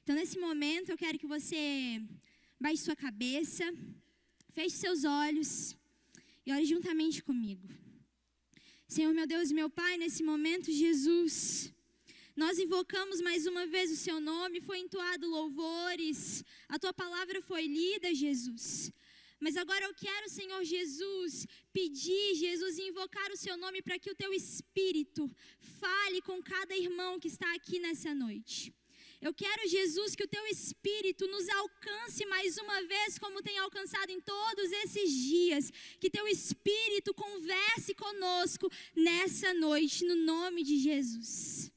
Então, nesse momento, eu quero que você baixe sua cabeça, feche seus olhos e ore juntamente comigo. Senhor, meu Deus e meu Pai, nesse momento, Jesus, nós invocamos mais uma vez o Seu nome, foi entoado louvores, a Tua palavra foi lida, Jesus. Mas agora eu quero, Senhor Jesus, pedir, Jesus, e invocar o Seu nome para que o Teu Espírito fale com cada irmão que está aqui nessa noite. Eu quero, Jesus, que o Teu Espírito nos alcance mais uma vez, como tem alcançado em todos esses dias. Que Teu Espírito converse conosco nessa noite, no nome de Jesus.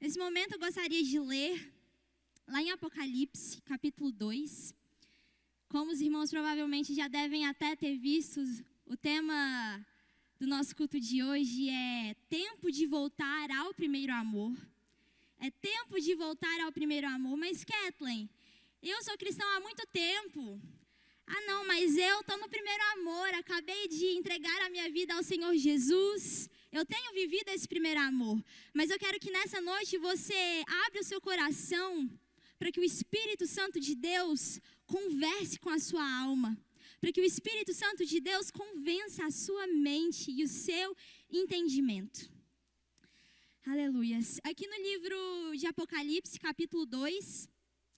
Nesse momento eu gostaria de ler, lá em Apocalipse, capítulo 2. Como os irmãos provavelmente já devem até ter visto, o tema do nosso culto de hoje é tempo de voltar ao primeiro amor. É tempo de voltar ao primeiro amor. Mas, Kathleen, eu sou cristã há muito tempo. Ah, não, mas eu estou no primeiro amor. Acabei de entregar a minha vida ao Senhor Jesus. Eu tenho vivido esse primeiro amor. Mas eu quero que nessa noite você abra o seu coração para que o Espírito Santo de Deus converse com a sua alma. Para que o Espírito Santo de Deus convença a sua mente e o seu entendimento. Aleluias. Aqui no livro de Apocalipse, capítulo 2,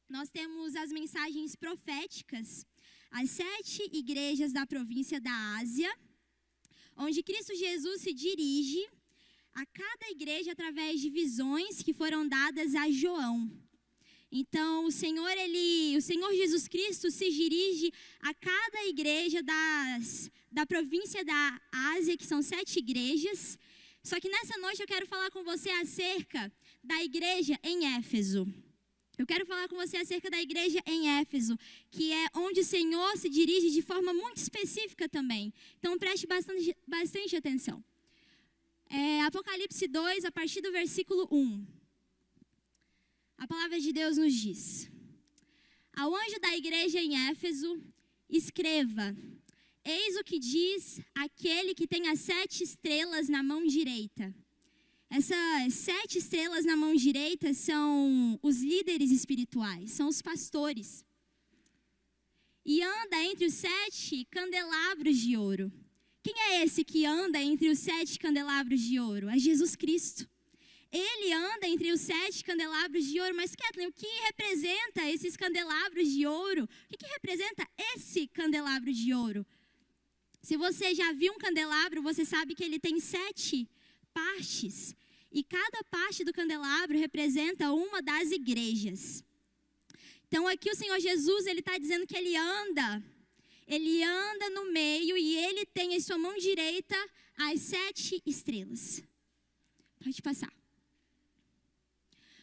nós temos as mensagens proféticas às 7 igrejas da província da Ásia, onde Cristo Jesus se dirige a cada igreja através de visões que foram dadas a João. Então, o Senhor Jesus Cristo se dirige a cada igreja da província da Ásia, que são 7 igrejas. Só que nessa noite eu quero falar com você acerca da igreja em Éfeso. Eu quero falar com você acerca da igreja em Éfeso, que é onde o Senhor se dirige de forma muito específica também. Então preste bastante atenção. Apocalipse 2, a partir do versículo 1. A palavra de Deus nos diz: Ao anjo da igreja em Éfeso, escreva: Eis o que diz aquele que tem as 7 estrelas na mão direita. Essas 7 estrelas na mão direita são os líderes espirituais, são os pastores. E anda entre os 7 candelabros de ouro. Quem é esse que anda entre os 7 candelabros de ouro? É Jesus Cristo. Ele anda entre os 7 candelabros de ouro. Mas, Kathleen, o que representa esses candelabros de ouro? O que representa esse candelabro de ouro? Se você já viu um candelabro, você sabe que ele tem 7 partes. E cada parte do candelabro representa uma das igrejas. Então aqui o Senhor Jesus, ele está dizendo que ele anda no meio e ele tem em sua mão direita as 7 estrelas. Pode passar.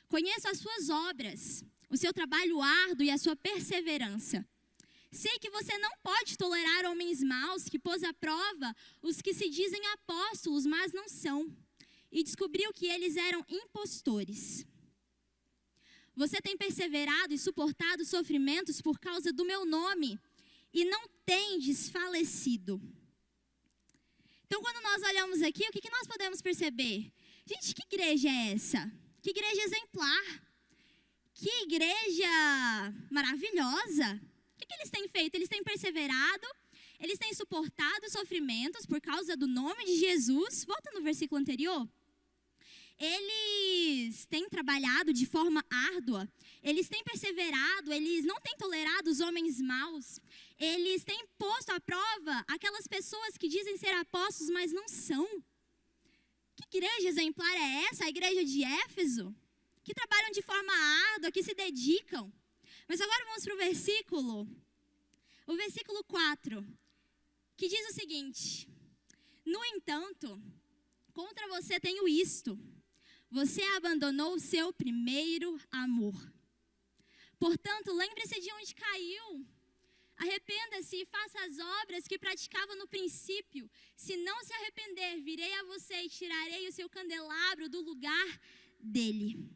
Conheço as suas obras, o seu trabalho árduo e a sua perseverança. Sei que você não pode tolerar homens maus que pôs à prova os que se dizem apóstolos, mas não são. E descobriu que eles eram impostores. Você tem perseverado e suportado sofrimentos por causa do meu nome e não tem desfalecido. Então, quando nós olhamos aqui, o que nós podemos perceber? Gente, que igreja é essa? Que igreja exemplar. Que igreja maravilhosa. O que eles têm feito? Eles têm perseverado, eles têm suportado sofrimentos por causa do nome de Jesus. Volta no versículo anterior. Eles têm trabalhado de forma árdua, eles têm perseverado, eles não têm tolerado os homens maus, eles têm posto à prova aquelas pessoas que dizem ser apóstolos, mas não são. Que igreja exemplar é essa? A igreja de Éfeso? Que trabalham de forma árdua, que se dedicam. Mas agora vamos para o versículo 4, que diz o seguinte: No entanto, contra você tenho isto: você abandonou o seu primeiro amor. Portanto, lembre-se de onde caiu. Arrependa-se e faça as obras que praticava no princípio. Se não se arrepender, virei a você e tirarei o seu candelabro do lugar dele.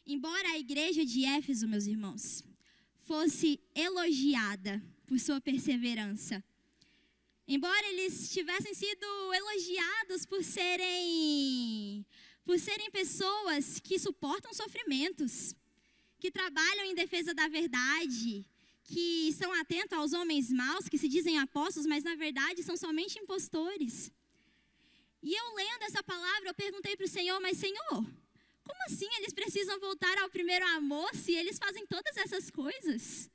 Embora a igreja de Éfeso, meus irmãos, fosse elogiada por sua perseverança, embora eles tivessem sido elogiados por serem por serem pessoas que suportam sofrimentos, que trabalham em defesa da verdade, que estão atentos aos homens maus, que se dizem apóstolos, mas na verdade são somente impostores. E eu lendo essa palavra, eu perguntei para o Senhor, mas Senhor, como assim eles precisam voltar ao primeiro amor se eles fazem todas essas coisas?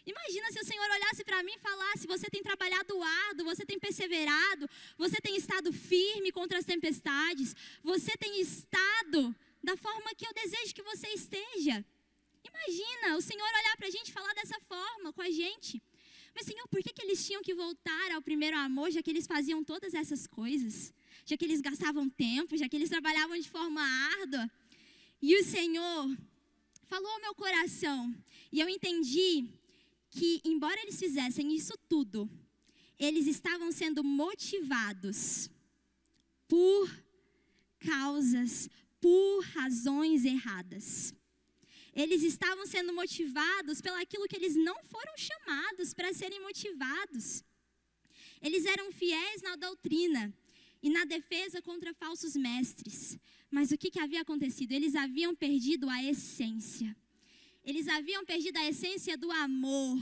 Imagina se o Senhor olhasse para mim e falasse, você tem trabalhado árduo, você tem perseverado, você tem estado firme contra as tempestades, você tem estado da forma que eu desejo que você esteja. Imagina o Senhor olhar para a gente e falar dessa forma com a gente. Mas Senhor, por que eles tinham que voltar ao primeiro amor, já que eles faziam todas essas coisas? Já que eles gastavam tempo, já que eles trabalhavam de forma árdua? E o Senhor falou ao meu coração, e eu entendi que, embora eles fizessem isso tudo, eles estavam sendo motivados por causas, por razões erradas. Eles estavam sendo motivados pelaquilo que eles não foram chamados para serem motivados. Eles eram fiéis na doutrina e na defesa contra falsos mestres. Mas o que havia acontecido? Eles haviam perdido a essência. Eles haviam perdido a essência do amor.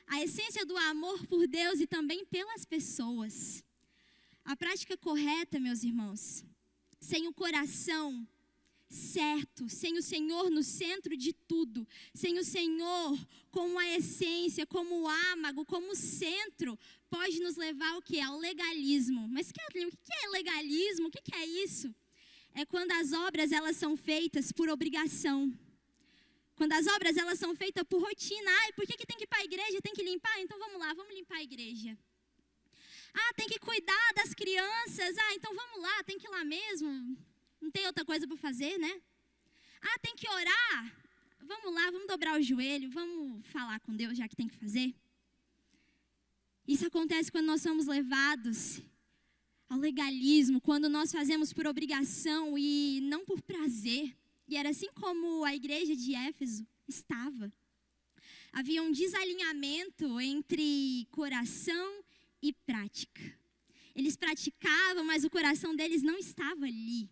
A essência do amor por Deus e também pelas pessoas. A prática correta, meus irmãos, sem o coração certo, sem o Senhor no centro de tudo, sem o Senhor como a essência, como o âmago, como o centro, pode nos levar ao que? Ao legalismo. Mas Kathleen, o que é legalismo? O que é isso? É quando as obras elas são feitas por obrigação. Quando as obras elas são feitas por rotina. Ai, por que tem que ir para a igreja? Tem que limpar? Então vamos lá, vamos limpar a igreja. Ah, tem que cuidar das crianças. Ah, então vamos lá, tem que ir lá mesmo. Não tem outra coisa para fazer, né? Ah, tem que orar. Vamos lá, vamos dobrar o joelho, vamos falar com Deus, já que tem que fazer. Isso acontece quando nós somos levados ao legalismo, quando nós fazemos por obrigação e não por prazer. E era assim como a igreja de Éfeso estava. Havia um desalinhamento entre coração e prática. Eles praticavam, mas o coração deles não estava ali.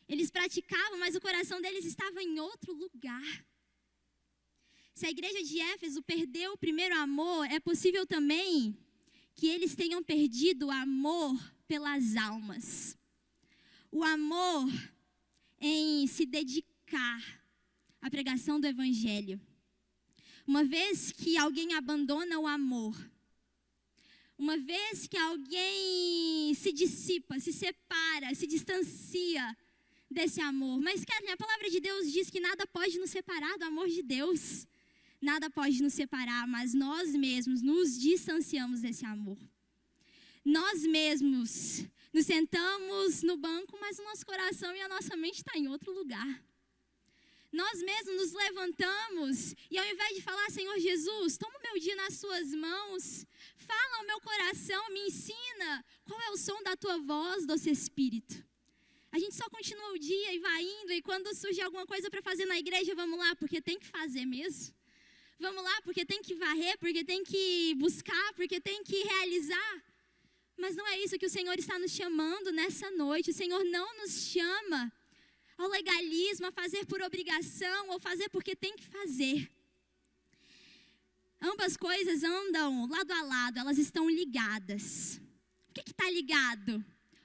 Eles praticavam, mas o coração deles estava em outro lugar. Se a igreja de Éfeso perdeu o primeiro amor, é possível também que eles tenham perdido o amor pelas almas. O amor em se dedicar à pregação do evangelho. Uma vez que alguém abandona o amor, uma vez que alguém se dissipa, se separa, se distancia desse amor. Mas, Kathleen, a palavra de Deus diz que nada pode nos separar do amor de Deus. Nada pode nos separar, mas nós mesmos nos distanciamos desse amor. Nós mesmos nos sentamos no banco, mas o nosso coração e a nossa mente está em outro lugar. Nós mesmos nos levantamos e ao invés de falar, Senhor Jesus, toma o meu dia nas suas mãos, fala ao meu coração, me ensina qual é o som da tua voz, doce Espírito. A gente só continua o dia e vai indo, e quando surge alguma coisa para fazer na igreja, vamos lá, porque tem que fazer mesmo. Vamos lá, porque tem que varrer, porque tem que buscar, porque tem que realizar. Mas não é isso que o Senhor está nos chamando nessa noite. O Senhor não nos chama ao legalismo, a fazer por obrigação ou fazer porque tem que fazer. Ambas coisas andam lado a lado, elas estão ligadas. O que está ligado?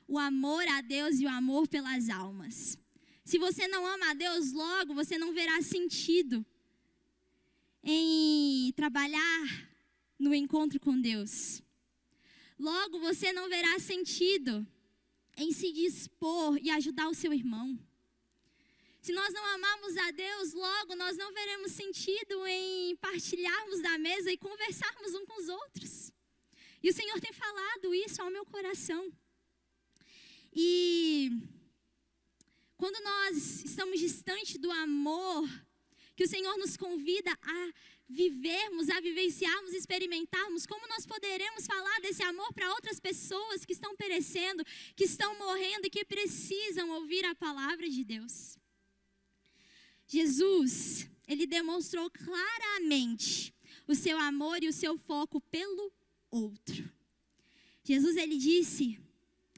O amor a Deus e o amor pelas almas. Se você não ama a Deus, logo você não verá sentido em trabalhar no encontro com Deus. Logo você não verá sentido em se dispor e ajudar o seu irmão. Se nós não amarmos a Deus, logo nós não veremos sentido em partilharmos da mesa e conversarmos uns com os outros. E o Senhor tem falado isso ao meu coração. E quando nós estamos distantes do amor que o Senhor nos convida a vivermos, a vivenciarmos, experimentarmos, como nós poderemos falar desse amor para outras pessoas que estão perecendo, que estão morrendo e que precisam ouvir a palavra de Deus? Jesus, ele demonstrou claramente o seu amor e o seu foco pelo outro. Jesus, ele disse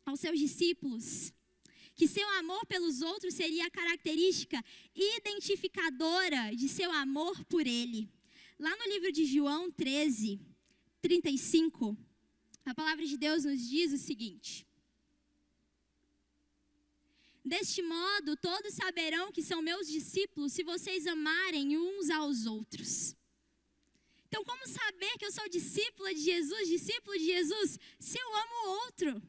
aos seus discípulos que seu amor pelos outros seria a característica identificadora de seu amor por ele. Lá no livro de João 13:35, a palavra de Deus nos diz o seguinte: deste modo, todos saberão que são meus discípulos se vocês amarem uns aos outros. Então, como saber que eu sou discípula de Jesus, se eu amo o outro?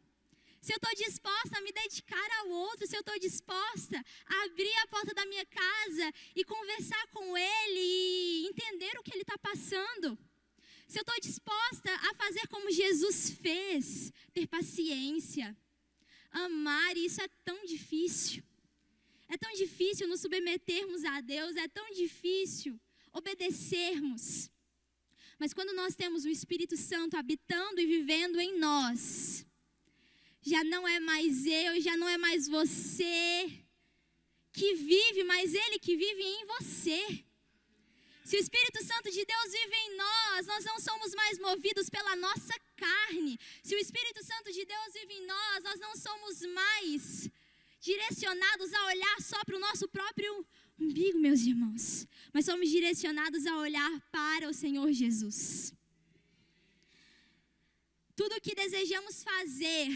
Se eu estou disposta a me dedicar ao outro, se eu estou disposta a abrir a porta da minha casa e conversar com ele e entender o que ele está passando. Se eu estou disposta a fazer como Jesus fez, ter paciência, amar, e isso é tão difícil. É tão difícil nos submetermos a Deus, é tão difícil obedecermos. Mas quando nós temos o Espírito Santo habitando e vivendo em nós, já não é mais eu, já não é mais você que vive, mas Ele que vive em você. Se o Espírito Santo de Deus vive em nós, nós não somos mais movidos pela nossa carne. Se o Espírito Santo de Deus vive em nós, nós não somos mais direcionados a olhar só para o nosso próprio umbigo, meus irmãos. Mas somos direcionados a olhar para o Senhor Jesus. Tudo o que desejamos fazer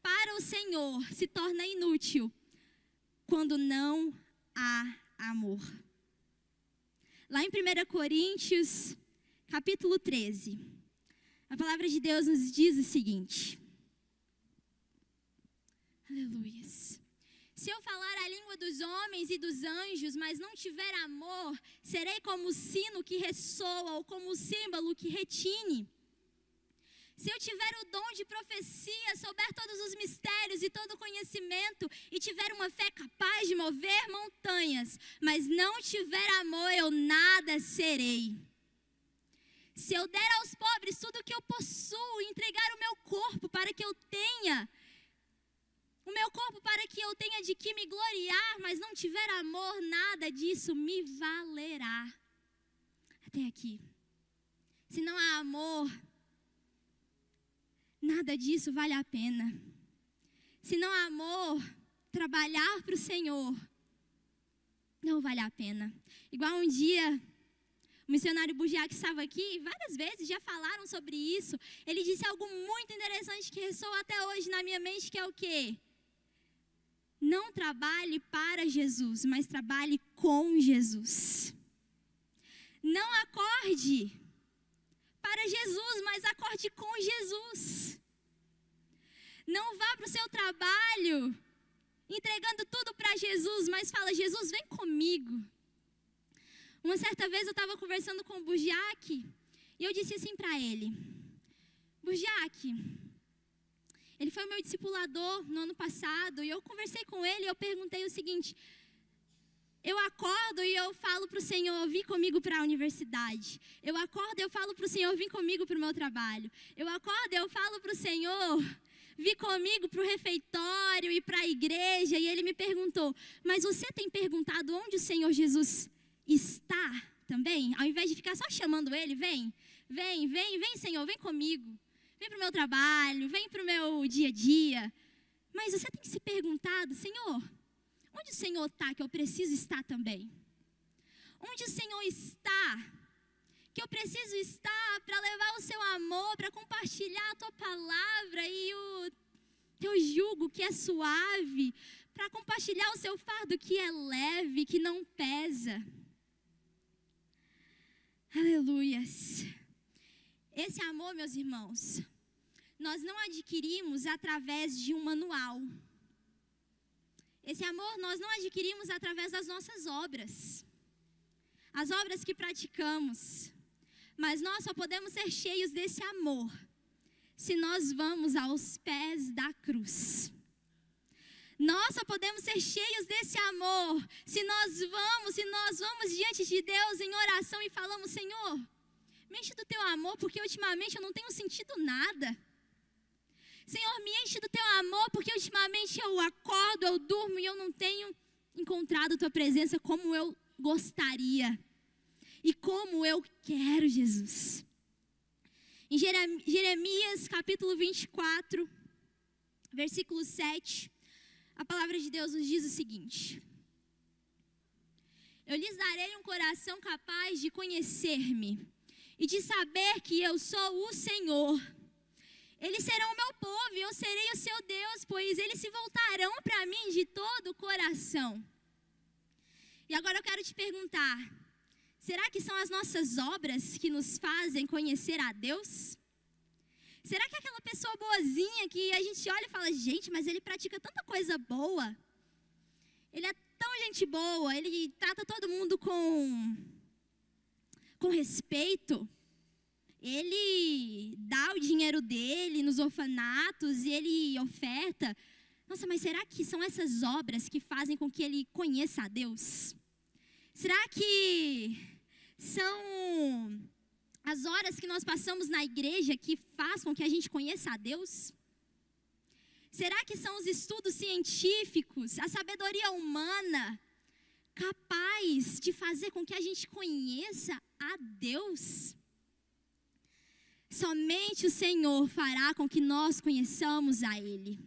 para o Senhor se torna inútil quando não há amor. Lá em 1 Coríntios, capítulo 13, a palavra de Deus nos diz o seguinte. Aleluias. Se eu falar a língua dos homens e dos anjos, mas não tiver amor, serei como o sino que ressoa ou como o símbolo que retine. Se eu tiver o dom de profecia, souber todos os mistérios e todo o conhecimento, e tiver uma fé capaz de mover montanhas, mas não tiver amor, eu nada serei. Se eu der aos pobres tudo o que eu possuo, entregar o meu corpo para que eu tenha, de que me gloriar, mas não tiver amor, nada disso me valerá. Até aqui. Se não há amor, nada disso vale a pena. Se não há amor, trabalhar para o Senhor não vale a pena. Igual um dia, o missionário Bugiak estava aqui, e várias vezes já falaram sobre isso. Ele disse algo muito interessante que ressoa até hoje na minha mente, que é o quê? Não trabalhe para Jesus, mas trabalhe com Jesus. Não acorde para Jesus, mas acorde com Jesus. Não vá para o seu trabalho entregando tudo para Jesus, mas fala: Jesus, vem comigo. Uma certa vez eu estava conversando com o Bugiak e eu disse assim para ele: Bugiak, ele foi meu discipulador no ano passado, e eu conversei com ele e eu perguntei o seguinte: eu acordo e eu falo para o Senhor, vem comigo para a universidade. Eu acordo e eu falo para o Senhor, vem comigo para o meu trabalho. Eu acordo e eu falo para o Senhor, vem comigo para o refeitório e para a igreja. E ele me perguntou: mas você tem perguntado onde o Senhor Jesus está também? Ao invés de ficar só chamando ele, vem, Senhor, vem comigo. Vem para o meu trabalho, vem para o meu dia a dia. Mas você tem se perguntado: Senhor, onde o Senhor está que eu preciso estar também? Onde o Senhor está que eu preciso estar para levar o seu amor, para compartilhar a tua palavra e o teu jugo que é suave, para compartilhar o seu fardo que é leve, que não pesa. Aleluias. Esse amor, meus irmãos, nós não adquirimos através de um manual. Esse amor nós não adquirimos através das nossas obras, as obras que praticamos. Mas nós só podemos ser cheios desse amor se nós vamos aos pés da cruz. Nós só podemos ser cheios desse amor se nós vamos diante de Deus em oração e falamos: Senhor, me enche do teu amor, porque ultimamente eu não tenho sentido nada. Senhor, me enche do teu amor, porque ultimamente eu acordo, eu durmo e eu não tenho encontrado tua presença como eu gostaria. E como eu quero, Jesus. Em Jeremias capítulo 24, versículo 7, A palavra de Deus nos diz o seguinte: eu lhes darei um coração capaz de conhecer-me e de saber que eu sou o Senhor. Eles serão o meu povo e eu serei o seu Deus, pois eles se voltarão para mim de todo o coração. E agora eu quero te perguntar, será que são as nossas obras que nos fazem conhecer a Deus? Será que aquela pessoa boazinha que a gente olha e fala, gente, mas ele pratica tanta coisa boa, ele é tão gente boa, ele trata todo mundo com respeito, ele dá o dinheiro dele nos orfanatos e ele oferta. Nossa, mas será que são essas obras que fazem com que ele conheça a Deus? Será que são as horas que nós passamos na igreja que faz com que a gente conheça a Deus? Será que são os estudos científicos, a sabedoria humana, capaz de fazer com que a gente conheça a Deus? Somente o Senhor fará com que nós conheçamos a Ele.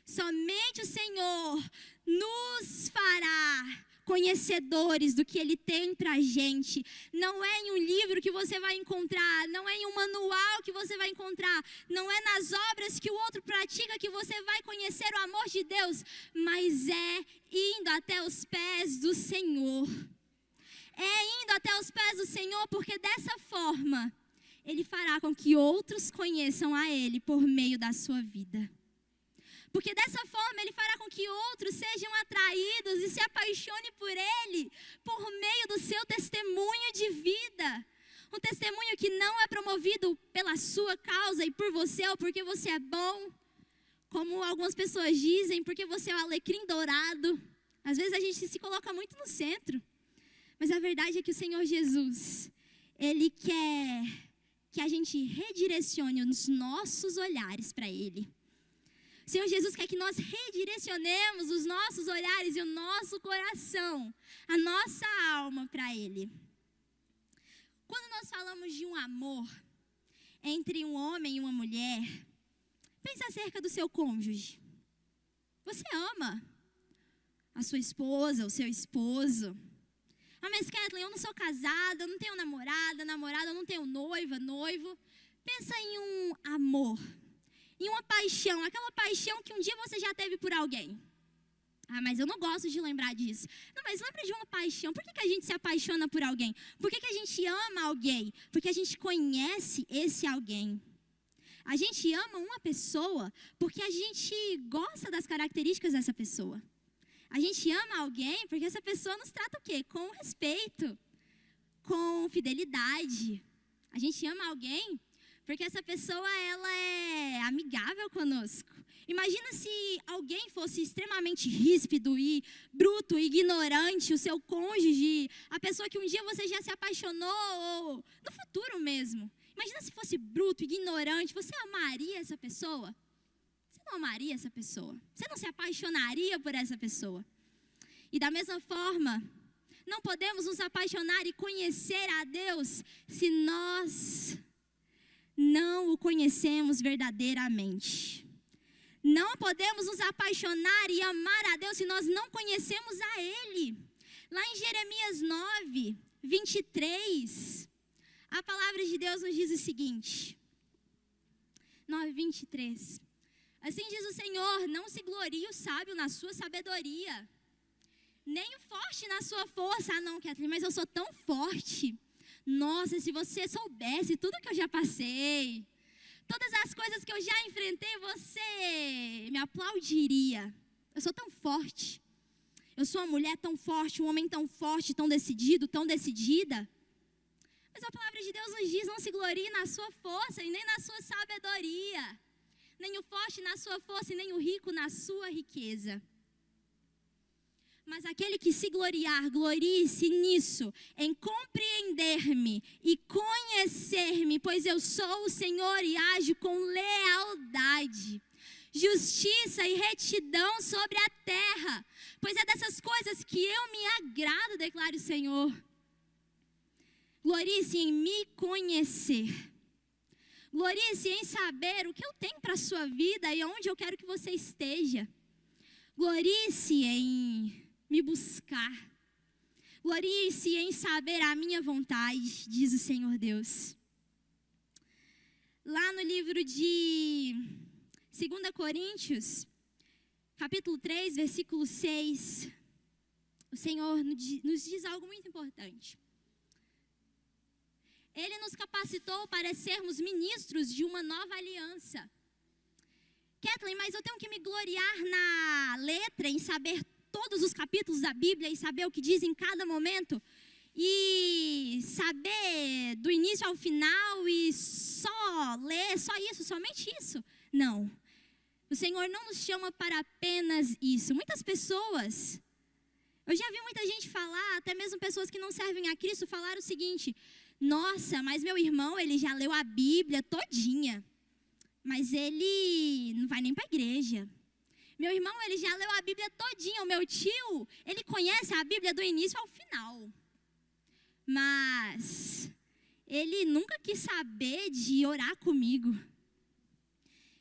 Somente o Senhor nos fará conhecedores do que Ele tem para a gente. Não é em um livro que você vai encontrar, não é em um manual que você vai encontrar, não é nas obras que o outro pratica que você vai conhecer o amor de Deus, mas é indo até os pés do Senhor. É indo até os pés do Senhor, porque dessa forma Ele fará com que outros conheçam a Ele por meio da sua vida. Porque dessa forma Ele fará com que outros sejam atraídos e se apaixonem por Ele, por meio do seu testemunho de vida. Um testemunho que não é promovido pela sua causa e por você, ou porque você é bom, como algumas pessoas dizem, porque você é o alecrim dourado. Às vezes a gente se coloca muito no centro. Mas a verdade é que o Senhor Jesus, Ele quer que a gente redirecione os nossos olhares para Ele. O Senhor Jesus quer que nós redirecionemos os nossos olhares e o nosso coração, a nossa alma para Ele. Quando nós falamos de um amor entre um homem e uma mulher, pense acerca do seu cônjuge. Você ama a sua esposa, o seu esposo. Ah, mas Kathleen, eu não sou casada, eu não tenho namorada, eu não tenho noiva, noivo. Pensa em um amor, em uma paixão, aquela paixão que um dia você já teve por alguém. Ah, mas eu não gosto de lembrar disso. Não, mas lembra de uma paixão. Por que a gente se apaixona por alguém? Por que a gente ama alguém? Porque a gente conhece esse alguém. A gente ama uma pessoa porque a gente gosta das características dessa pessoa. A gente ama alguém porque essa pessoa nos trata o quê? Com respeito, com fidelidade. A gente ama alguém porque essa pessoa, ela é amigável conosco. Imagina se alguém fosse extremamente ríspido e bruto, ignorante, o seu cônjuge, a pessoa que um dia você já se apaixonou, ou no futuro mesmo. Imagina se fosse bruto, ignorante, você amaria essa pessoa? Você não amaria essa pessoa. Você não se apaixonaria por essa pessoa. E da mesma forma, não podemos nos apaixonar e conhecer a Deus se nós não o conhecemos verdadeiramente. Não podemos nos apaixonar e amar a Deus se nós não conhecemos a Ele. Lá em Jeremias 9, 23, a palavra de Deus nos diz o seguinte. 9, 23. Assim diz o Senhor, não se glorie o sábio na sua sabedoria, nem o forte na sua força. Ah não, Kathleen, mas eu sou tão forte. Nossa, se você soubesse tudo que eu já passei, todas as coisas que eu já enfrentei, você me aplaudiria. Eu sou tão forte. Eu sou uma mulher tão forte, um homem tão forte, tão decidido, tão decidida. Mas a palavra de Deus nos diz, não se glorie na sua força e nem na sua sabedoria. Nem o forte na sua força e nem o rico na sua riqueza. Mas aquele que se gloriar, glorie-se nisso, em compreender-me e conhecer-me, pois eu sou o Senhor e ajo com lealdade, justiça e retidão sobre a terra, pois é dessas coisas que eu me agrado, declara o Senhor. Glorie-se em me conhecer. Glorie-se em saber o que eu tenho para a sua vida e onde eu quero que você esteja. Glorie-se em me buscar. Glorie-se em saber a minha vontade, diz o Senhor Deus. Lá no livro de 2 Coríntios, capítulo 3, versículo 6, o Senhor nos diz algo muito importante. Ele nos capacitou para sermos ministros de uma nova aliança. Kathleen, mas eu tenho que me gloriar na letra, em saber todos os capítulos da Bíblia e saber o que diz em cada momento? E saber do início ao final e só ler, só isso, somente isso? Não. O Senhor não nos chama para apenas isso. Muitas pessoas, eu já vi muita gente falar, até mesmo pessoas que não servem a Cristo, falar o seguinte: nossa, mas meu irmão, ele já leu a Bíblia todinha, mas ele não vai nem para a igreja. Meu irmão, ele já leu a Bíblia todinha. O meu tio, ele conhece a Bíblia do início ao final, mas ele nunca quis saber de orar comigo.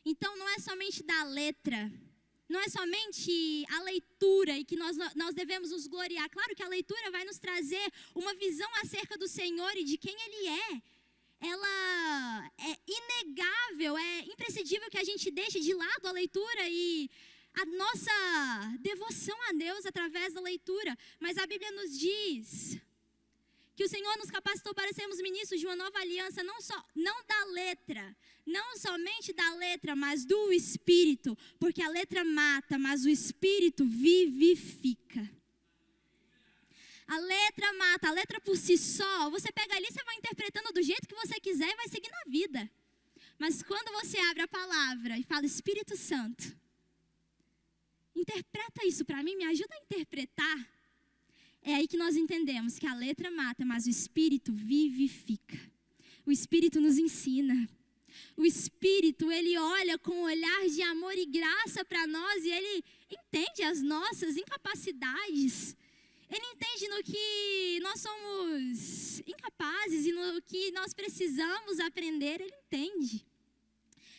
Então, não é somente da letra, não é somente a leitura e que nós devemos nos gloriar. Claro que a leitura vai nos trazer uma visão acerca do Senhor e de quem Ele é. Ela é inegável, é imprescindível que a gente deixe de lado a leitura e a nossa devoção a Deus através da leitura. Mas a Bíblia nos diz que o Senhor nos capacitou para sermos ministros de uma nova aliança, não da letra, não somente da letra, mas do Espírito, porque a letra mata, mas o Espírito vivifica. A letra mata, a letra por si só, você pega ali, você vai interpretando do jeito que você quiser e vai seguir na vida. Mas quando você abre a palavra e fala: Espírito Santo, interpreta isso para mim, me ajuda a interpretar. É aí que nós entendemos que a letra mata, mas o Espírito vivifica. O Espírito nos ensina. O Espírito, ele olha com um olhar de amor e graça para nós e ele entende as nossas incapacidades. Ele entende no que nós somos incapazes e no que nós precisamos aprender, ele entende.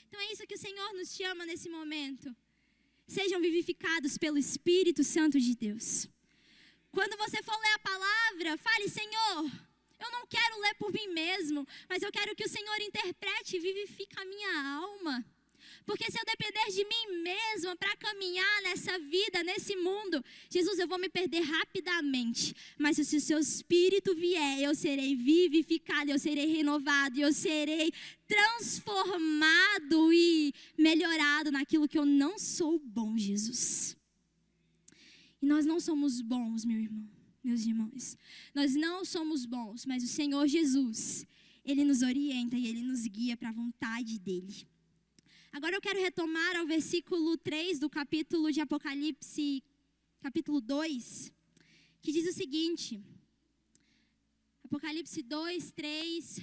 Então é isso que o Senhor nos chama nesse momento. Sejam vivificados pelo Espírito Santo de Deus. Quando você for ler a palavra, fale: Senhor, eu não quero ler por mim mesmo, mas eu quero que o Senhor interprete e vivifique a minha alma. Porque se eu depender de mim mesma para caminhar nessa vida, nesse mundo, Jesus, eu vou me perder rapidamente. Mas se o seu Espírito vier, eu serei vivificado, eu serei renovado, eu serei transformado e melhorado naquilo que eu não sou bom, Jesus. E nós não somos bons, meu irmão, meus irmãos. Nós não somos bons, mas o Senhor Jesus, Ele nos orienta e Ele nos guia para a vontade dEle. Agora eu quero retomar ao versículo 3 do capítulo de Apocalipse, capítulo 2, que diz o seguinte. Apocalipse 2, 3.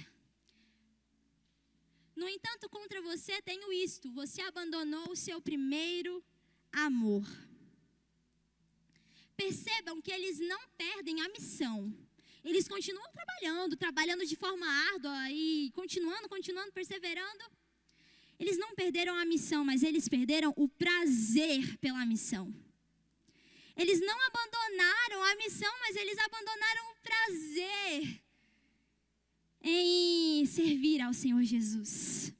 No entanto, contra você tenho isto: você abandonou o seu primeiro amor. Percebam que eles não perdem a missão. Eles continuam trabalhando de forma árdua e continuando, perseverando. Eles não perderam a missão, mas eles perderam o prazer pela missão. Eles não abandonaram a missão, mas eles abandonaram o prazer em servir ao Senhor Jesus.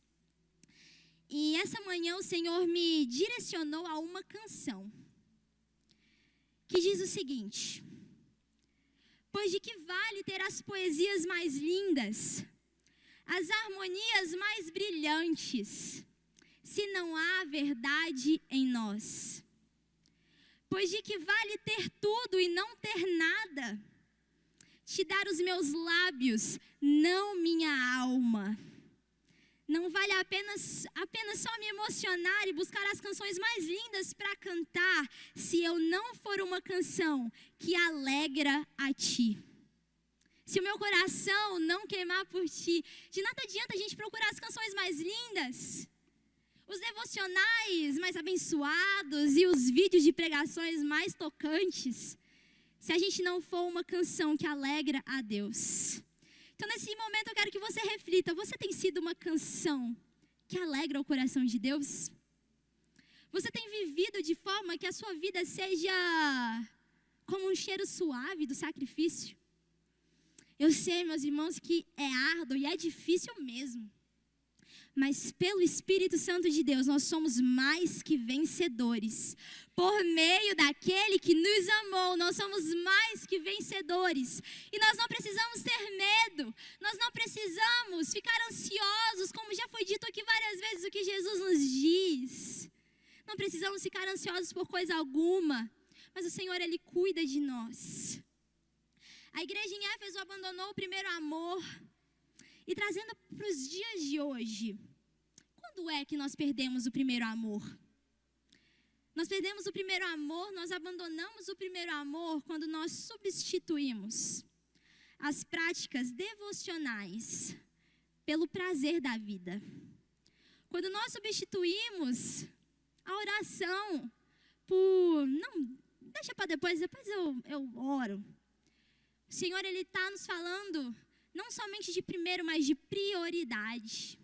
E essa manhã o Senhor me direcionou a uma canção que diz o seguinte: pois de que vale ter as poesias mais lindas, as harmonias mais brilhantes, se não há verdade em nós? Pois de que vale ter tudo e não ter nada? Te dar os meus lábios, não minha alma. Não vale apenas só me emocionar e buscar as canções mais lindas para cantar, se eu não for uma canção que alegra a ti. Se o meu coração não queimar por ti, de nada adianta a gente procurar as canções mais lindas, os devocionais mais abençoados e os vídeos de pregações mais tocantes, se a gente não for uma canção que alegra a Deus. Então, nesse momento, eu quero que você reflita: você tem sido uma canção que alegra o coração de Deus? Você tem vivido de forma que a sua vida seja como um cheiro suave do sacrifício? Eu sei, meus irmãos, que é árduo e é difícil mesmo. Mas pelo Espírito Santo de Deus, nós somos mais que vencedores. Por meio daquele que nos amou, nós somos mais que vencedores. E nós não precisamos ter medo, nós não precisamos ficar ansiosos, como já foi dito aqui várias vezes o que Jesus nos diz. Não precisamos ficar ansiosos por coisa alguma, mas o Senhor, Ele cuida de nós. A igreja em Éfeso abandonou o primeiro amor. E trazendo para os dias de hoje, quando é que nós perdemos o primeiro amor? Nós perdemos o primeiro amor, nós abandonamos o primeiro amor quando nós substituímos as práticas devocionais pelo prazer da vida. Quando nós substituímos a oração por, não, deixa para depois eu oro. O Senhor, Ele está nos falando não somente de primeiro, mas de prioridade.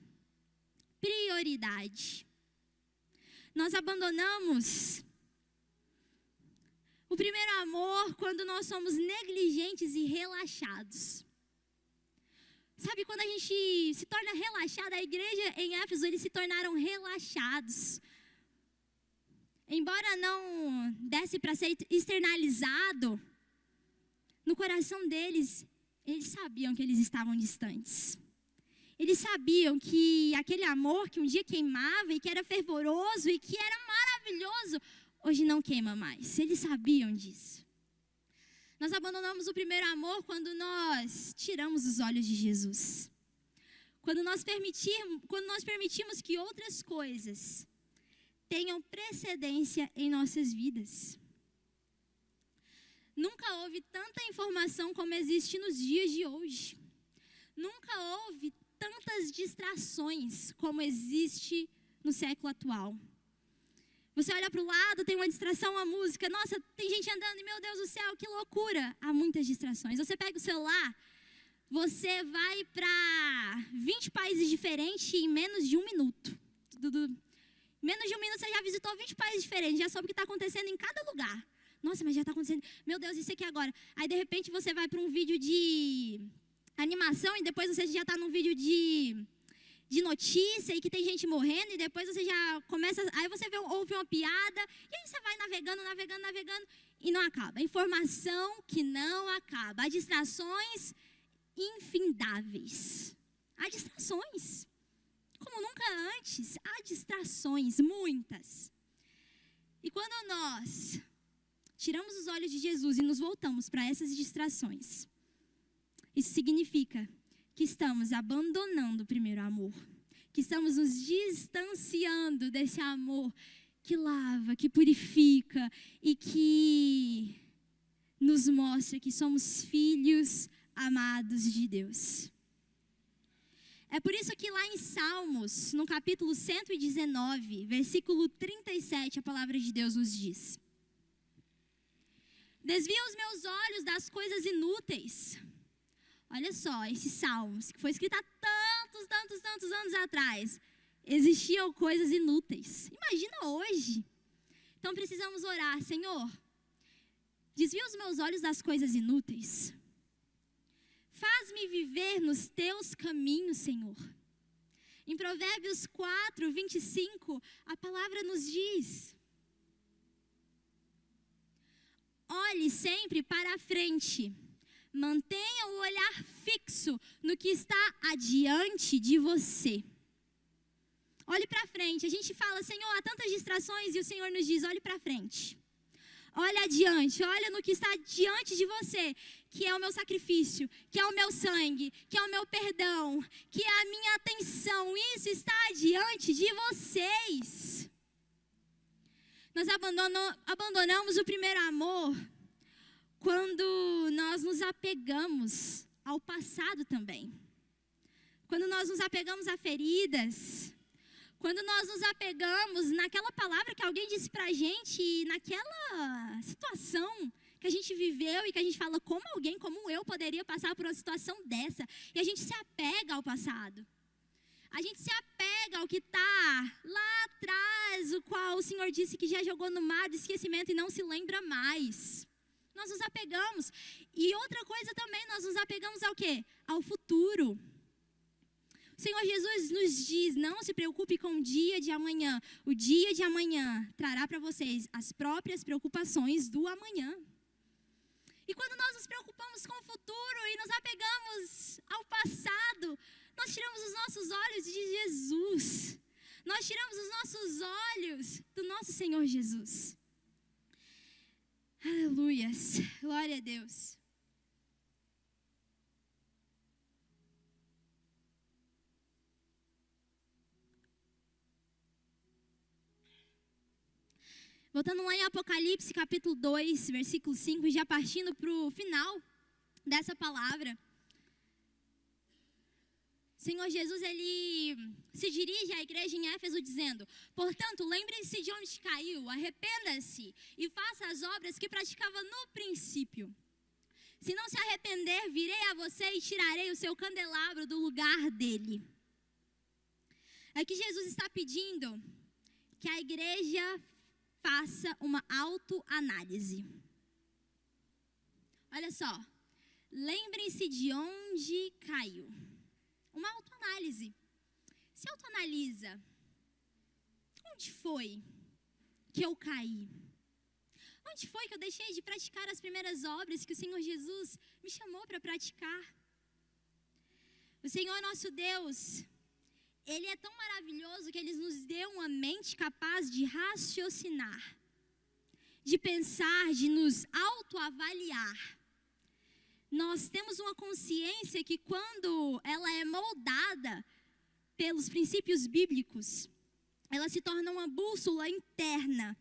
Prioridade. Nós abandonamos o primeiro amor quando nós somos negligentes e relaxados. Sabe, quando a gente se torna relaxado, a igreja em Éfeso, eles se tornaram relaxados. Embora não desse para ser externalizado, no coração deles, eles sabiam que eles estavam distantes. Eles sabiam que aquele amor que um dia queimava e que era fervoroso e que era maravilhoso, hoje não queima mais. Eles sabiam disso. Nós abandonamos o primeiro amor quando nós tiramos os olhos de Jesus. Quando nós permitimos que outras coisas tenham precedência em nossas vidas. Nunca houve tanta informação como existe nos dias de hoje. Nunca houve tantas distrações como existe no século atual. Você olha para o lado, tem uma distração, uma música. Nossa, tem gente andando e, meu Deus do céu, que loucura. Há muitas distrações. Você pega o celular, você vai para 20 países diferentes em menos de um minuto. Menos de um minuto você já visitou 20 países diferentes, já sabe o que está acontecendo em cada lugar. Nossa, mas já está acontecendo. Meu Deus, isso aqui agora. Aí, de repente, você vai para um vídeo de animação e depois você já está num vídeo de notícia e que tem gente morrendo e depois você já começa... Aí você ouve uma piada e aí você vai navegando e não acaba. Informação que não acaba. Há distrações infindáveis. Há distrações. Como nunca antes, há distrações, muitas. E quando nós tiramos os olhos de Jesus e nos voltamos para essas distrações, isso significa que estamos abandonando o primeiro amor, que estamos nos distanciando desse amor que lava, que purifica e que nos mostra que somos filhos amados de Deus. É por isso que lá em Salmos, no capítulo 119, versículo 37, a palavra de Deus nos diz: desvia os meus olhos das coisas inúteis. Olha só, esse Salmos, que foi escrito há tantos anos atrás, existiam coisas inúteis. Imagina hoje. Então precisamos orar: Senhor, desvia os meus olhos das coisas inúteis. Faz-me viver nos teus caminhos, Senhor. Em Provérbios 4, 25, a palavra nos diz: olhe sempre para a frente. Mantenha o olhar fixo no que está adiante de você. Olhe para frente. A gente fala: Senhor, há tantas distrações, e o Senhor nos diz: olhe para frente. Olha adiante, olha no que está diante de você, que é o meu sacrifício, que é o meu sangue, que é o meu perdão, que é a minha atenção. Isso está diante de vocês. Nós abandonamos o primeiro amor quando nós nos apegamos ao passado também. Quando nós nos apegamos a feridas. Quando nós nos apegamos naquela palavra que alguém disse pra gente, naquela situação que a gente viveu e que a gente fala: como alguém como eu poderia passar por uma situação dessa? E a gente se apega ao passado. A gente se apega apega ao que está lá atrás, o qual o Senhor disse que já jogou no mar de esquecimento e não se lembra mais. Nós nos apegamos. E outra coisa também, nós nos apegamos ao quê? Ao futuro. O Senhor Jesus nos diz, não se preocupe com o dia de amanhã. O dia de amanhã trará para vocês as próprias preocupações do amanhã. E quando nós nos preocupamos com o futuro e nos apegamos ao passado, nós tiramos os nossos olhos de Jesus. Nós tiramos os nossos olhos do nosso Senhor Jesus. Aleluias. Glória a Deus. Voltando lá em Apocalipse, capítulo 2, versículo 5, e já partindo para o final dessa palavra. O Senhor Jesus, ele se dirige à igreja em Éfeso dizendo: portanto, lembre-se de onde caiu, arrependa-se e faça as obras que praticava no princípio. Se não se arrepender, virei a você e tirarei o seu candelabro do lugar dele. Aqui Jesus está pedindo que a igreja faça uma autoanálise. Olha só, lembrem-se de onde caiu. Uma autoanálise. Se autoanalisa, onde foi que eu caí? Onde foi que eu deixei de praticar as primeiras obras que o Senhor Jesus me chamou para praticar? O Senhor nosso Deus, Ele é tão maravilhoso que Ele nos deu uma mente capaz de raciocinar, de pensar, de nos autoavaliar. Nós temos uma consciência que quando ela é moldada pelos princípios bíblicos, ela se torna uma bússola interna,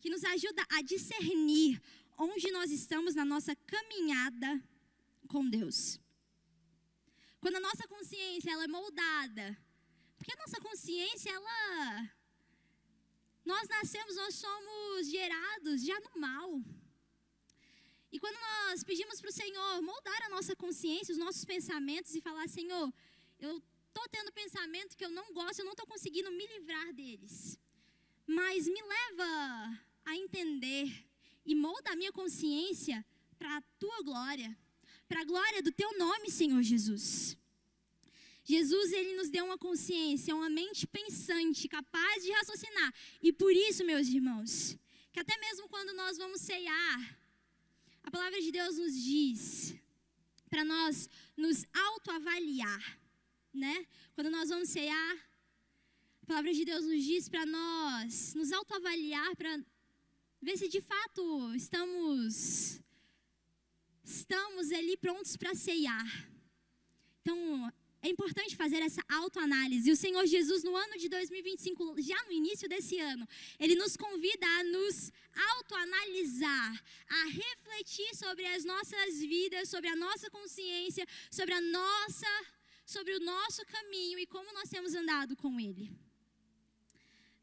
que nos ajuda a discernir onde nós estamos na nossa caminhada com Deus. Quando a nossa consciência ela é moldada, porque a nossa consciência, nós nascemos, nós somos gerados já no mal. E quando nós pedimos para o Senhor moldar a nossa consciência, os nossos pensamentos e falar: Senhor, eu estou tendo pensamento que eu não gosto, eu não estou conseguindo me livrar deles, mas me leva a entender e molda a minha consciência para a Tua glória, para a glória do Teu nome, Senhor Jesus. Jesus, Ele nos deu uma consciência, uma mente pensante, capaz de raciocinar. E por isso, meus irmãos, que até mesmo quando nós vamos ceiar, a palavra de Deus nos diz para nós nos autoavaliar, né? Quando nós vamos ceiar, a palavra de Deus nos diz para nós nos autoavaliar, para ver se de fato estamos ali prontos para ceiar. Então, é importante fazer essa autoanálise. E o Senhor Jesus, no ano de 2025, já no início desse ano, Ele nos convida a nos autoanalisar, a refletir sobre as nossas vidas, sobre a nossa consciência, sobre o nosso caminho e como nós temos andado com Ele.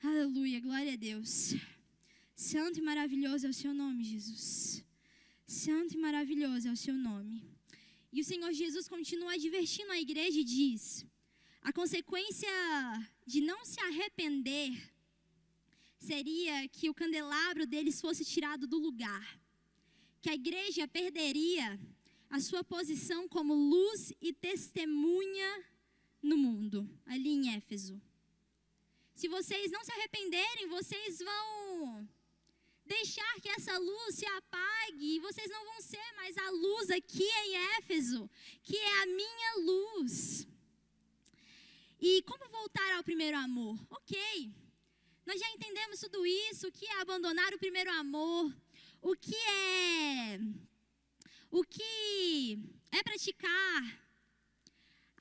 Aleluia, glória a Deus. Santo e maravilhoso é o Seu nome, Jesus. Santo e maravilhoso é o Seu nome. E o Senhor Jesus continua advertindo a igreja e diz: a consequência de não se arrepender seria que o candelabro deles fosse tirado do lugar, que a igreja perderia a sua posição como luz e testemunha no mundo, ali em Éfeso. Se vocês não se arrependerem, vocês vão deixar que essa luz se apague e vocês não vão ser mais a luz aqui em Éfeso, que é a minha luz. E como voltar ao primeiro amor? Ok, nós já entendemos tudo isso, o que é abandonar o primeiro amor, o que é praticar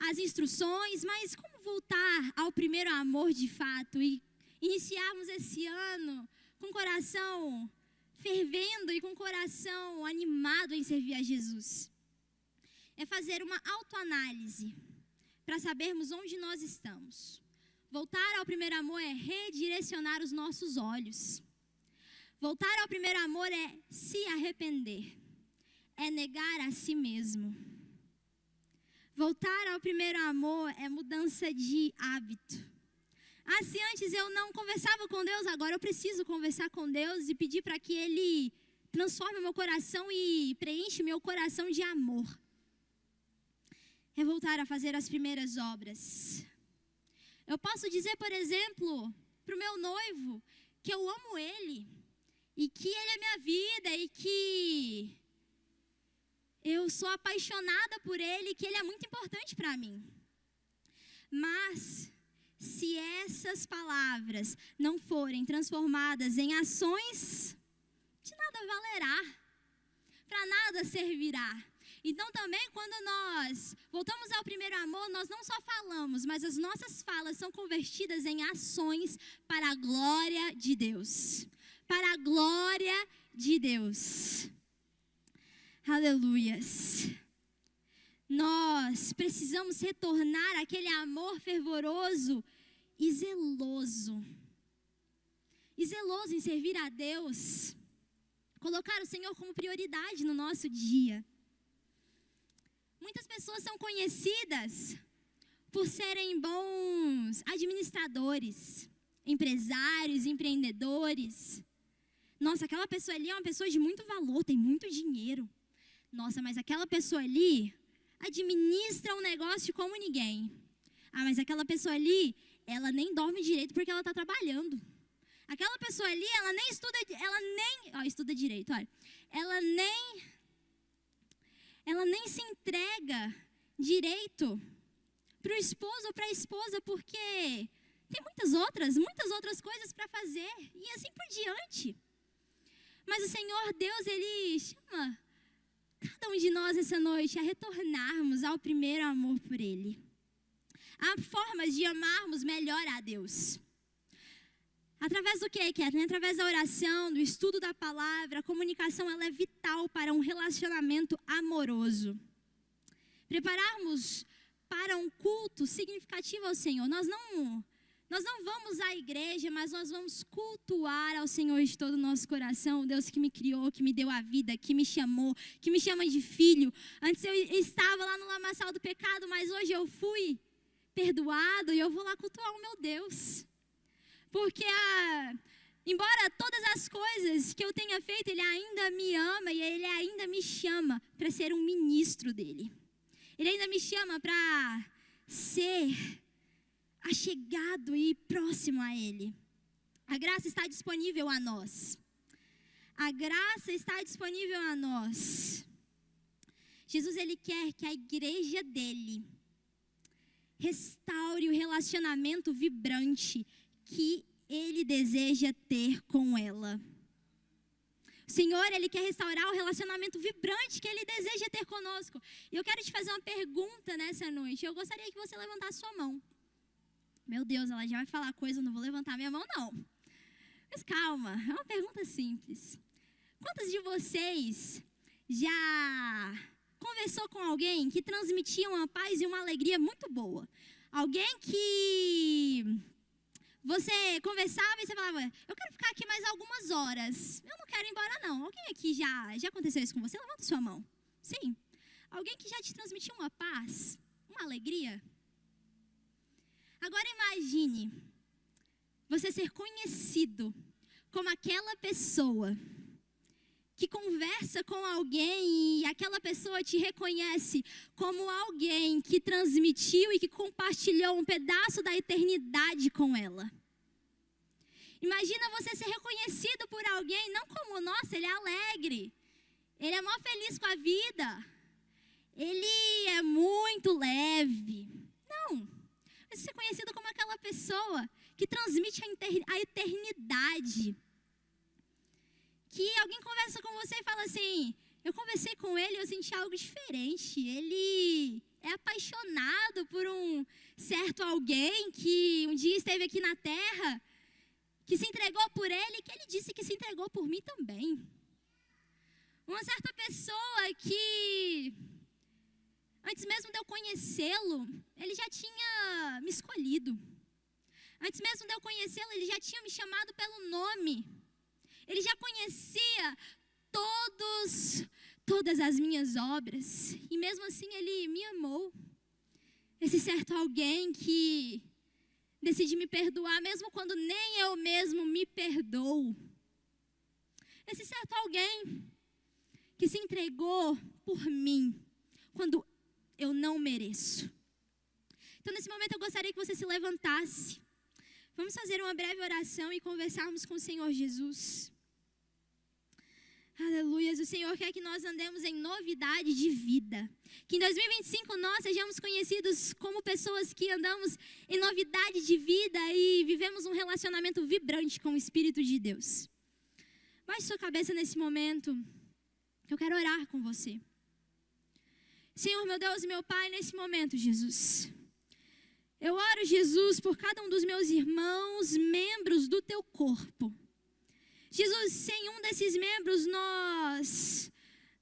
as instruções, mas como voltar ao primeiro amor de fato e iniciarmos esse ano com o coração fervendo e com o coração animado em servir a Jesus? É fazer uma autoanálise para sabermos onde nós estamos. Voltar ao primeiro amor é redirecionar os nossos olhos. Voltar ao primeiro amor é se arrepender, é negar a si mesmo. Voltar ao primeiro amor é mudança de hábito. Se antes eu não conversava com Deus, agora eu preciso conversar com Deus e pedir para que Ele transforme o meu coração e preenche meu coração de amor. É voltar a fazer as primeiras obras. Eu posso dizer, por exemplo, para o meu noivo, que eu amo ele, e que ele é minha vida, e que eu sou apaixonada por ele, que ele é muito importante para mim. Mas, se essas palavras não forem transformadas em ações, de nada valerá, para nada servirá. Então também quando nós voltamos ao primeiro amor, nós não só falamos, mas as nossas falas são convertidas em ações para a glória de Deus. Para a glória de Deus. Aleluias. Nós precisamos retornar àquele amor fervoroso e zeloso. E zeloso em servir a Deus. Colocar o Senhor como prioridade no nosso dia. Muitas pessoas são conhecidas por serem bons administradores, empresários, empreendedores. Nossa, aquela pessoa ali é uma pessoa de muito valor, tem muito dinheiro. Nossa, mas aquela pessoa ali administra um negócio como ninguém. Mas aquela pessoa ali, ela nem dorme direito porque ela está trabalhando. Aquela pessoa ali, ela nem estuda, estuda direito, olha. Ela nem se entrega direito para o esposo ou para a esposa, porque tem muitas outras coisas para fazer, e assim por diante. Mas o Senhor Deus, Ele chama cada um de nós essa noite a retornarmos ao primeiro amor por Ele. Há formas de amarmos melhor a Deus. Através do que, Kathleen? Através da oração, do estudo da palavra, a comunicação ela é vital para um relacionamento amoroso. Prepararmos para um culto significativo ao Senhor. Nós não vamos à igreja, mas nós vamos cultuar ao Senhor de todo o nosso coração. O Deus que me criou, que me deu a vida, que me chamou, que me chama de filho. Antes eu estava lá no lamaçal do pecado, mas hoje eu fui perdoado e eu vou lá cultuar o meu Deus. Porque, embora todas as coisas que eu tenha feito, Ele ainda me ama e Ele ainda me chama para ser um ministro dEle. Ele ainda me chama para ser achegado e próximo a Ele. A graça está disponível a nós. A graça está disponível a nós. Jesus, Ele quer que a igreja dEle restaure o relacionamento vibrante que Ele deseja ter com ela. O Senhor, Ele quer restaurar o relacionamento vibrante que Ele deseja ter conosco. E eu quero te fazer uma pergunta nessa noite. Eu gostaria que você levantasse sua mão. Meu Deus, ela já vai falar coisa, eu não vou levantar minha mão, não. Mas calma, é uma pergunta simples. Quantos de vocês já conversou com alguém que transmitia uma paz e uma alegria muito boa? Alguém que você conversava e você falava, eu quero ficar aqui mais algumas horas. Eu não quero ir embora, não. Alguém aqui já aconteceu isso com você? Levanta sua mão. Sim. Alguém que já te transmitiu uma paz, uma alegria? Agora imagine você ser conhecido como aquela pessoa que conversa com alguém e aquela pessoa te reconhece como alguém que transmitiu e que compartilhou um pedaço da eternidade com ela. Imagina você ser reconhecido por alguém, não como, nossa, ele é alegre, ele é mó feliz com a vida, ele é muito leve. Não, mas ser conhecido como aquela pessoa que transmite a eternidade. Que alguém conversa com você e fala assim, eu conversei com ele e eu senti algo diferente. Ele é apaixonado por um certo alguém que um dia esteve aqui na terra, que se entregou por ele e que ele disse que se entregou por mim também. Uma certa pessoa que, antes mesmo de eu conhecê-lo, ele já tinha me escolhido. Antes mesmo de eu conhecê-lo, ele já tinha me chamado pelo nome. Ele já conhecia todas as minhas obras. E mesmo assim, Ele me amou. Esse certo alguém que decide me perdoar, mesmo quando nem eu mesmo me perdoo. Esse certo alguém que se entregou por mim, quando eu não mereço. Então, nesse momento, eu gostaria que você se levantasse. Vamos fazer uma breve oração e conversarmos com o Senhor Jesus. Aleluia. O Senhor quer que nós andemos em novidade de vida. Que em 2025 nós sejamos conhecidos como pessoas que andamos em novidade de vida e vivemos um relacionamento vibrante com o Espírito de Deus. Baixe sua cabeça nesse momento. Eu quero orar com você. Senhor, meu Deus e meu Pai, nesse momento, Jesus. Eu oro, Jesus, por cada um dos meus irmãos, membros do teu corpo. Jesus, sem um desses membros, nós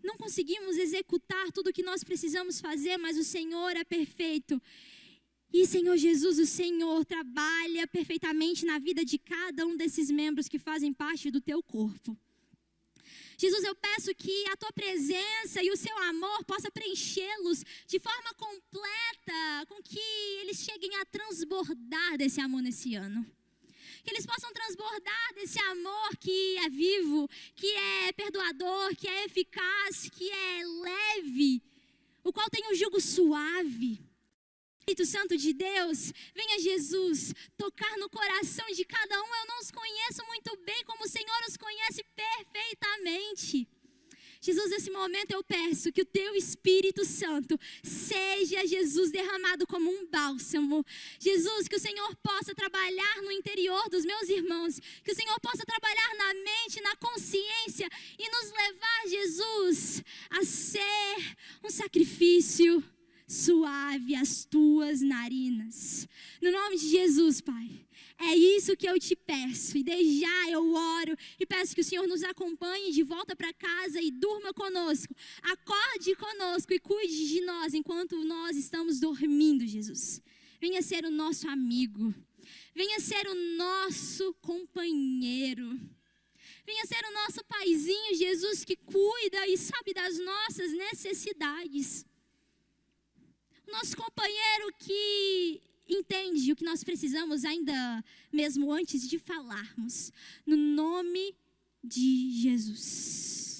não conseguimos executar tudo o que nós precisamos fazer, mas o Senhor é perfeito. E, Senhor Jesus, o Senhor trabalha perfeitamente na vida de cada um desses membros que fazem parte do teu corpo. Jesus, eu peço que a tua presença e o seu amor possa preenchê-los de forma completa, com que eles cheguem a transbordar desse amor nesse ano. Que eles possam transbordar desse amor que é vivo, que é perdoador, que é eficaz, que é leve, o qual tem um jugo suave. Espírito Santo de Deus, venha Jesus tocar no coração de cada um. Eu não os conheço muito bem como o Senhor os conhece perfeitamente. Jesus, nesse momento eu peço que o teu Espírito Santo seja, Jesus, derramado como um bálsamo. Jesus, que o Senhor possa trabalhar no interior dos meus irmãos, que o Senhor possa trabalhar na mente, na consciência e nos levar, Jesus, a ser um sacrifício suave às tuas narinas. No nome de Jesus, Pai. É isso que eu te peço. E desde já eu oro e peço que o Senhor nos acompanhe de volta para casa e durma conosco. Acorde conosco e cuide de nós enquanto nós estamos dormindo, Jesus. Venha ser o nosso amigo. Venha ser o nosso companheiro. Venha ser o nosso paizinho, Jesus, que cuida e sabe das nossas necessidades. Nosso companheiro que entende o que nós precisamos ainda mesmo antes de falarmos. No nome de Jesus.